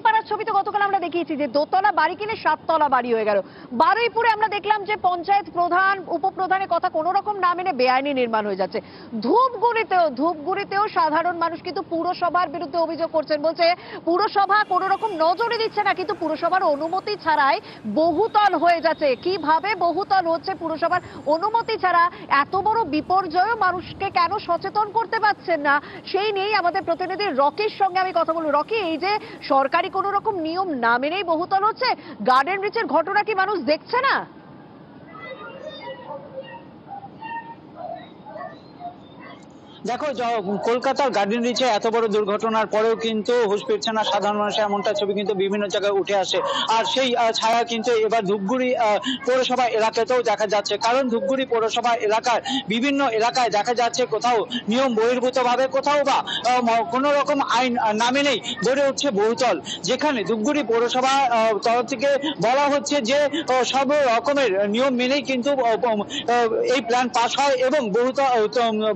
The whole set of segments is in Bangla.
উত্তরপাড়ার ছবি তো গতকাল আমরা দেখিয়েছি যে দোতলা বাড়ি কিনে 7 তলা বাড়ি হয়ে গেল। বারুইপুরে আমরা দেখলাম যে পঞ্চায়েত প্রধান উপপ্রধানের কথা কোনো রকম না মেনে বেআইনি নির্মাণ হয়ে যাচ্ছে। ধূপগুড়িতেও সাধারণ মানুষ কিন্তু পুরসভার বিরুদ্ধে অভিযোগ করছেন, বলছে পুরসভা কোনো রকম নজরে দিচ্ছে না, কিন্তু পুরসভার অনুমতি ছাড়াই বহুতল হয়ে যাচ্ছে। কিভাবে বহুতল হচ্ছে পুরসভার অনুমতি ছাড়া, এত বড় বিপর্যয় মানুষকে কেন সচেতন করতে পারছেন না, সেই নিয়েই আমাদের প্রতিনিধি রকির সঙ্গে আমি কথা বলবো। রকি, এই যে সরকারি কোনো রকম নিয়ম না মেনেই বহুতল হচ্ছে, গার্ডেন রিচের ঘটনা কি মানুষ দেখছে না? দেখো, কলকাতার গার্ডেন রিচে এত বড় দুর্ঘটনার পরেও কিন্তু হুঁশ ফিরছে না সাধারণ মানুষের, এমনটা ছবি কিন্তু বিভিন্ন জায়গায় উঠে আসে। আর সেই ছায়া কিন্তু এবার ধূপগুড়ি পৌরসভা এলাকাতেও দেখা যাচ্ছে, কারণ ধূপগুড়ি পৌরসভা এলাকার বিভিন্ন এলাকায় দেখা যাচ্ছে কোথাও নিয়ম বহির্ভূত ভাবে, কোথাও বা কোনো রকম আইন না মেনেই গড়ে উঠছে বহুতল, যেখানে ধূপগুড়ি পৌরসভা তরফ থেকে বলা হচ্ছে যে সব রকমের নিয়ম মেনেই কিন্তু এই প্ল্যান পাস হয় এবং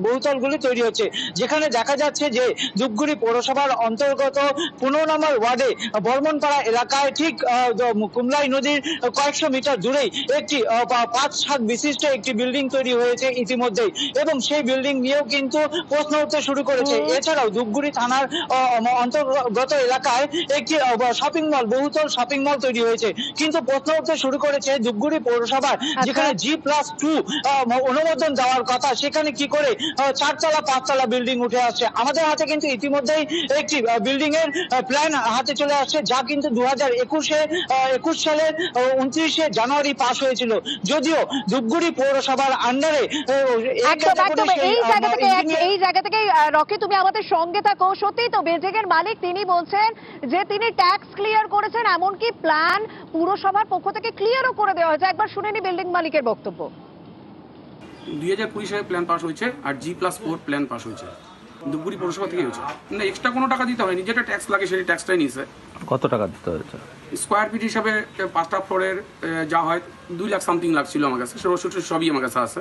বহুতলগুলি তৈরি হচ্ছে। যেখানে দেখা যাচ্ছে যে ধূপগুড়ি পৌরসভার অন্তর্গত 15 নম্বর ওয়ার্ডে বর্মনপাড়া এলাকায় ঠিক কুমলাই নদীর কয়েকশো মিটার দূরেই একটি 5 ছাদ বিশিষ্ট একটি বিল্ডিং তৈরি হয়েছে ইতিমধ্যেই, এবং সেই বিল্ডিং নিয়েও কিন্তু প্রশ্ন উঠতে শুরু করেছে। এছাড়াও ধূপগুড়ি থানার অন্তর্গত এলাকায় একটি শপিং মল, বহুতল শপিং মল তৈরি হয়েছে, কিন্তু প্রশ্ন উঠতে শুরু করেছে ধূপগুড়ি পৌরসভার যেখানে G+2 অনুমোদন দেওয়ার কথা, সেখানে কি করে 4তলা 5তলা বিল্ডিং উঠে আসছে। আমাদের হাতে কিন্তু ইতিমধ্যেই একটি বিল্ডিং এর প্ল্যান হাতে চলে আসছে, যা কিন্তু 2021 সালের 29শে জানুয়ারি পাস হয়েছিল। যদিও ধূপগুড়ি পৌরসভার আন্ডারে এই জায়গা থেকে রকি, তুমি আমাদের সঙ্গে থাকো। সত্যি তো বিল্ডিং এর মালিক তিনি বলছেন যে তিনি ট্যাক্স ক্লিয়ার করেছেন, এমনকি প্ল্যান পুরসভার পক্ষ থেকে ক্লিয়ারও করে দেওয়া হয়েছে। একবার শুনে নি বিল্ডিং মালিকের বক্তব্য। 2020 সালে প্ল্যান পাস হয়েছে আর G+4 প্ল্যান পাস হয়েছে, ধূপগুড়ি পৌরসভা থেকে হয়েছে। না এক্সট্রা কোনো টাকা দিতে হয়নি, যেটা ট্যাক্স লাগে সেই ট্যাক্সটাই নিয়েছে। কত টাকা দিতে হয়েছে? স্কোয়ার ফিট হিসাবে 5টা ফ্লোরের যা হয় 2 লাখ সামথিং লাগছিল আমার কাছে, সবই আমার কাছে আছে।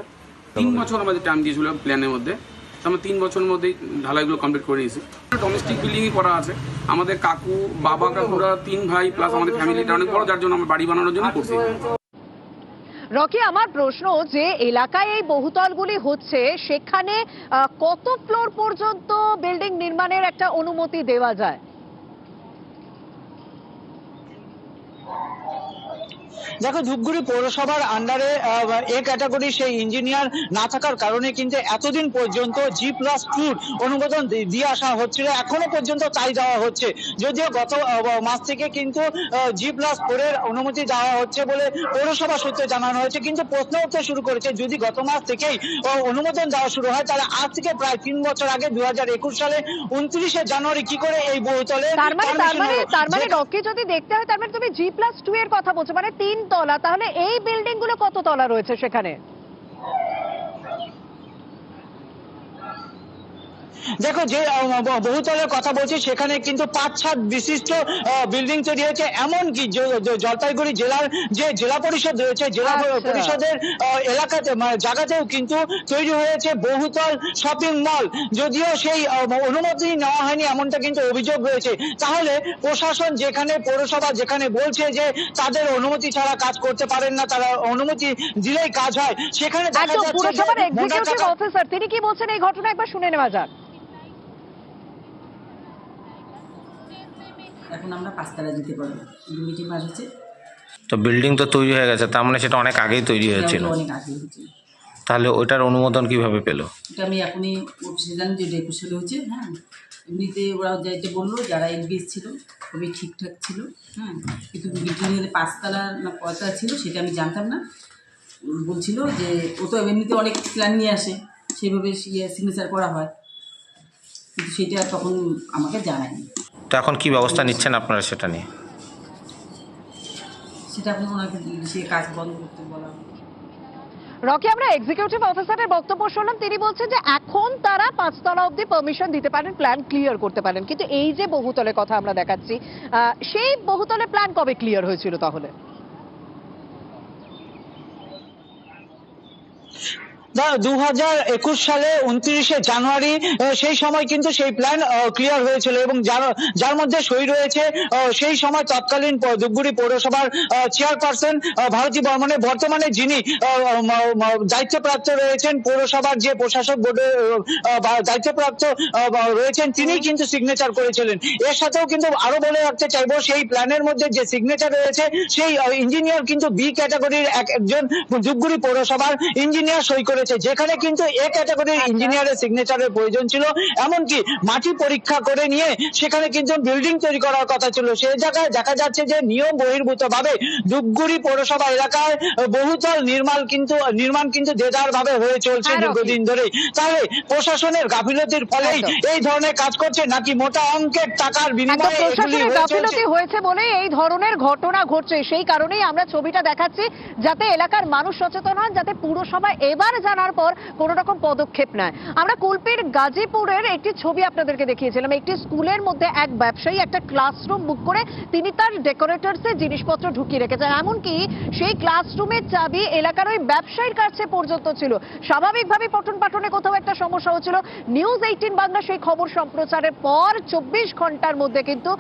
3 বছর আমাদের টাইম দিয়েছিল প্ল্যানের মধ্যে, আমরা 3 বছরের মধ্যেই ঢালাইগুলো কমপ্লিট করে নিয়েছি। ডোমেস্টিক বিল্ডিংই করা আছে। আমাদের কাকু বাবা কাকুরা 3 ভাই প্লাস আমাদের ফ্যামিলিটা অনেক বড়, যার জন্য আমরা বাড়ি বানানোর জন্য করছি। রকি, আমার প্রশ্ন, যে এলাকায় এই বহুতলগুলি হচ্ছে সেখানে কত ফ্লোর পর্যন্ত বিল্ডিং নির্মাণের একটা অনুমতি দেওয়া যায়? দেখো, ধূপগুড়ি পৌরসভার আন্ডারে এ ক্যাটাগরি সেই ইঞ্জিনিয়ার না থাকার কারণে কিন্তু এতদিন পর্যন্ত G+2 অনুমোদন দিয়ে আসা হচ্ছিল, এখনো পর্যন্ত তাই দেওয়া হচ্ছে। যদিও গত মাস থেকে কিন্তু G+4 এর অনুমতি দেওয়া হচ্ছে বলে পৌরসভা সূত্রে জানানো হয়েছে, কিন্তু প্রশ্ন উঠতে শুরু করেছে যদি গত মাস থেকেই অনুমোদন দেওয়া শুরু হয়, তাহলে আজ থেকে প্রায় 3 বছর আগে 2021 সালে 29শে জানুয়ারি কি করে এই বহুতলে তার মানে রকি, যদি দেখতে হয় তার মানে তুমি G+2 এর কথা বলছো, মানে 3 তলা, তাহলে এই বিল্ডিং গুলো কত তলা রয়েছে সেখানে? দেখো, যে বহুতলের কথা বলছি সেখানে কিন্তু 5 ছাদ বিশিষ্ট বিল্ডিং তৈরি হয়েছে। এমনকি জলপাইগুড়ি জেলার যে জেলা পরিষদ রয়েছে, জেলা পরিষদের এলাকাতে জায়গাতেও কিন্তু তৈরি হয়েছে বহুতল শপিং মল, যদিও সেই অনুমতি নেওয়া হয়নি এমনটা কিন্তু অভিযোগ রয়েছে। তাহলে প্রশাসন যেখানে, পৌরসভা যেখানে বলছে যে তাদের অনুমতি ছাড়া কাজ করতে পারেন না, তারা অনুমতি দিলেই কাজ হয়, সেখানে দেখা যাচ্ছে পুরসভার এক্সিকিউটিভ অফিসার তিনি কি বলছেন এই ঘটনা একবার শুনে নেওয়া যাক। এখন আমরা 5তলা দিতে পারবো, মিটিং পাস হচ্ছে। তো বিল্ডিং তো তৈরি হয়ে গেছে, তার মানে সেটা অনেক আগেই তৈরি হয়েছিল। অনেক আগে হয়েছে। তাহলে ওইটার অনুমোদন কিভাবে পেলো? এটা আমি এখনই অফিসে জানি যে 21 সালে হয়েছে। হ্যাঁ, এমনিতে ওরা যাইতে বললো, যারা এনগেজ ছিল খুবই ঠিকঠাক ছিল। হ্যাঁ, কিন্তু বিল্ডিংয়ের 5তলা না কয়তলা ছিল সেটা আমি জানতাম না। বলছিল যে ও তো এমনিতে অনেক প্ল্যান নিয়ে আসে, সেইভাবে সিগনেচার করা হয়, কিন্তু সেটা তখন আমাকে জানায়নি। তো এখন কি ব্যবস্থা নিচ্ছেন আপনারা সেটা নিয়ে? সেটা এখন ওনাকে সে কাজ বন্ধ করতে বলা হয়। রকি, আমরা এক্সিকিউটিভ অফিসারের বক্তব্য শুনলাম, তিনি বলছেন যে এখন তারা 5 তলা অবধি পারমিশন দিতে পারেন, প্ল্যান ক্লিয়ার করতে পারেন, কিন্তু এই যে বহুতলের কথা আমরা দেখাচ্ছি, সেই বহুতলের প্ল্যান কবে ক্লিয়ার হয়েছিল তাহলে? 2021 সালে 29শে জানুয়ারি সেই সময় কিন্তু সেই প্ল্যান ক্লিয়ার হয়েছিল এবং যার মধ্যে সই রয়েছে সেই সময় তৎকালীন ধূপগুড়ি পৌরসভার চেয়ারপারসন ভারতী বর্মনের। বর্তমানে যিনি দায়িত্বপ্রাপ্ত রয়েছেন পৌরসভার যে প্রশাসক বোর্ডের দায়িত্বপ্রাপ্ত রয়েছেন তিনি কিন্তু সিগনেচার করেছিলেন। এর সাথেও কিন্তু আরো বলে রাখতে চাইবো সেই প্ল্যানের মধ্যে যে সিগনেচার রয়েছে সেই ইঞ্জিনিয়ার কিন্তু বি ক্যাটাগরির একজন ধূপগুড়ি পৌরসভার ইঞ্জিনিয়ার সই করেছে, যেখানে কিন্তু এ ক্যাটাগরির ইঞ্জিনিয়ারের সিগনেচারের প্রয়োজন ছিল। এমনকি মাটি পরীক্ষা করে নিয়ে সেখানে কিন্তু বিল্ডিং তৈরি করার কথা ছিল। সেই জায়গায় দেখা যাচ্ছে যে নিয়ম বহির্ভূত ভাবে ধূপগুড়ি পৌরসভা এলাকায় বহুতল নির্মাণ কিন্তু দেদার ভাবে হয়ে চলছে দীর্ঘদিন ধরে। তাহলে প্রশাসনের গাফিলতির ফলেই এই ধরনের কাজ করছে নাকি মোটা অঙ্কের টাকার বিনিময়ে প্রশাসনের গাফিলতি হয়েছে বলে এই ধরনের ঘটনা ঘটছে? সেই কারণেই আমরা ছবিটা দেখাচ্ছি যাতে এলাকার মানুষ সচেতন হন, যাতে পুরসভা এবার জানার পর কোন রকম পদক্ষেপ নেয়। আমরা কুলপির গাজীপুরের একটি ছবি আপনাদেরকে দেখিয়েছিলাম। একটি স্কুলের মধ্যে এক ব্যবসায়ী একটা ক্লাসরুম বুক করে তিনি তার ডেকোরেটরসের জিনিসপত্র ঢুকিয়ে রেখেছেন। এমনকি সেই ক্লাসরুমের চাবি এলাকার ওই ব্যবসায়ীর কাছে পর্যন্ত ছিল। স্বাভাবিকভাবে পঠন পাঠনে কোথাও একটা সমস্যা হচ্ছিল। নিউজ 18 বাংলা সেই খবর সম্প্রচারের পর 24 ঘন্টার মধ্যে কিন্তু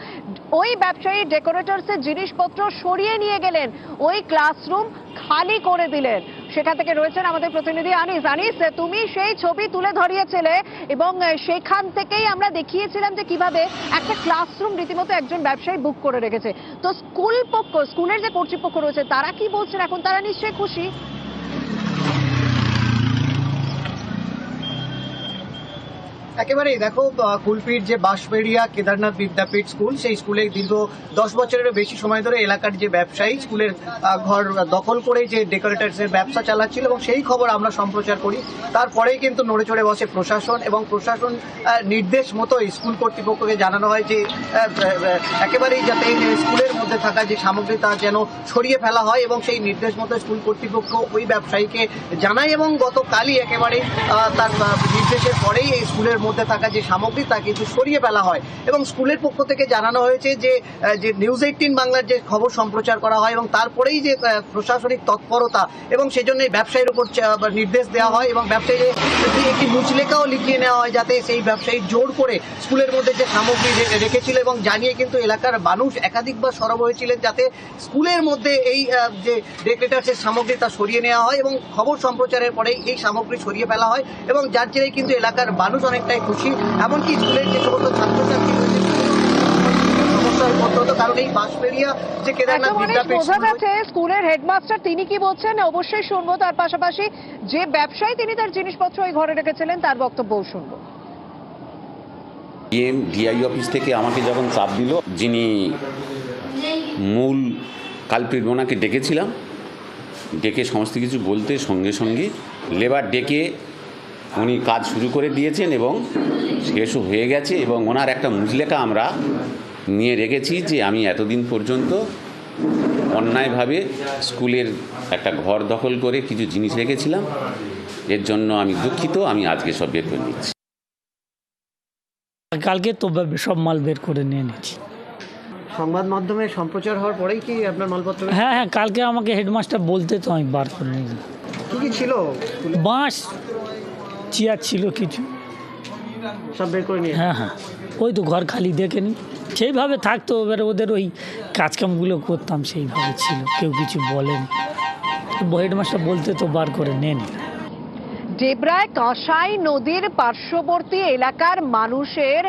ওই ব্যবসায়ী ডেকোরেটরসের জিনিসপত্র সরিয়ে নিয়ে গেলেন, ওই ক্লাসরুম খালি করে দিলেন। সেখান থেকে রয়েছেন আমাদের প্রতিনিধি আনিস। আনিস, তুমি সেই ছবি তুলে ধরিয়েছিলে এবং সেখান থেকেই আমরা দেখিয়েছিলাম যে কিভাবে একটা ক্লাসরুম রীতিমতো একজন ব্যবসায়ী বুক করে রেখেছে। তো স্কুলের যে কর্তৃপক্ষ রয়েছে তারা কি বলছেন এখন? তারা নিশ্চয়ই খুশি। একেবারেই দেখো, কুলপির যে বাঁশবেড়িয়া কেদারনাথ বিদ্যাপীঠ স্কুল, সেই স্কুলে দীর্ঘ 10 বছরেরও বেশি সময় ধরে এলাকার যে ব্যবসায়ী স্কুলের ঘর দখল করে যে ডেকোরেটরসের ব্যবসা চালাচ্ছিল এবং সেই খবর আমরা সম্প্রচার করি। তারপরেই কিন্তু নড়ে চড়ে বসে প্রশাসন এবং প্রশাসন নির্দেশ মতোই স্কুল কর্তৃপক্ষকে জানানো হয় যে একেবারেই যাতে স্কুলের মধ্যে থাকা যে সামগ্রী তা যেন সরিয়ে ফেলা হয় এবং সেই নির্দেশ মতো স্কুল কর্তৃপক্ষ ওই ব্যবসায়ীকে জানায় এবং গতকালই একেবারে তার নির্দেশের পরেই এই স্কুলের মধ্যে থাকা যে সামগ্রী তা কিন্তু সরিয়ে ফেলা হয়। এবং স্কুলের পক্ষ থেকে জানানো হয়েছে যে নিউজ 18 বাংলার যে খবর সম্প্রচার করা হয় এবং তারপরেই যে প্রশাসনিক তৎপরতা এবং সেজন্য ব্যবসায়ীর উপর নির্দেশ দেওয়া হয় এবং ব্যবসায়ীদের একটি মুচলেখাও লিখিয়ে নেওয়া হয় যাতে সেই ব্যবসায়ী জোর করে স্কুলের মধ্যে যে সামগ্রী রেখেছিল এবং জানিয়ে কিন্তু এলাকার মানুষ একাধিকবার সরব হয়েছিলেন যাতে স্কুলের মধ্যে এই যে ডেকোরেটরসের সামগ্রী তা সরিয়ে নেওয়া হয় এবং খবর সম্প্রচারের পরেই এই সামগ্রী সরিয়ে ফেলা হয় এবং যার জেরেই কিন্তু এলাকার মানুষ অনেকটাই খুশি। এমনকি স্কুলের যে সমস্ত ছাত্রছাত্রী কারণ এই বাঁশবেড়িয়া যে কেদারনাথ বিদ্যাপীঠ বোঝা যাচ্ছে স্কুলের হেডমাস্টার তিনি কি বলছেন অবশ্যই শুনবো। তার পাশাপাশি যে ব্যবসায়ী তিনি তার জিনিসপত্র ওই ঘরে রেখেছিলেন তার বক্তব্যও শুনবো। ডিআই অফিস থেকে আমাকে যখন চাপ দিল, যিনি মূল কালপ্রিট ওনাকে ডেকেছিলাম, ডেকে সমস্ত কিছু বলতে সঙ্গে সঙ্গে লেবার ডেকে উনি কাজ শুরু করে দিয়েছেন এবং শেষও হয়ে গেছে এবং ওনার একটা মুচলেখা আমরা নিয়ে রেখেছি যে আমি এতদিন পর্যন্ত অন্যায়ভাবে স্কুলের একটা ঘর দখল করে কিছু জিনিস রেখেছিলাম, এর জন্য আমি দুঃখিত, আমি আজকে সব বের করে নিচ্ছি। কালকে তো সব মাল বের করে নিয়ে নিচ্ছি। সংবাদ মাধ্যমে সম্প্রচার হওয়ার পরেই কি আপনার মালপত্র? হ্যাঁ, কালকে আমাকে হেডমাস্টার বলতে তো আমি বার করে নিয়ে গেলাম। কি ছিল? বাঁশ, চেয়ার ছিল কিছু, সব বের করে নিয়ে? হ্যাঁ, ওই তো ঘর খালি দেখেনি, সেইভাবে থাকতো। এবার ওদের ওই কাজকামগুলো করতাম, সেইভাবে ছিল, কেউ কিছু বলেনি। হেডমাস্টার বলতে তো বার করে নেন। ডেবরায় কাঁসাই নদীর পার্শ্ববর্তী এলাকার মানুষের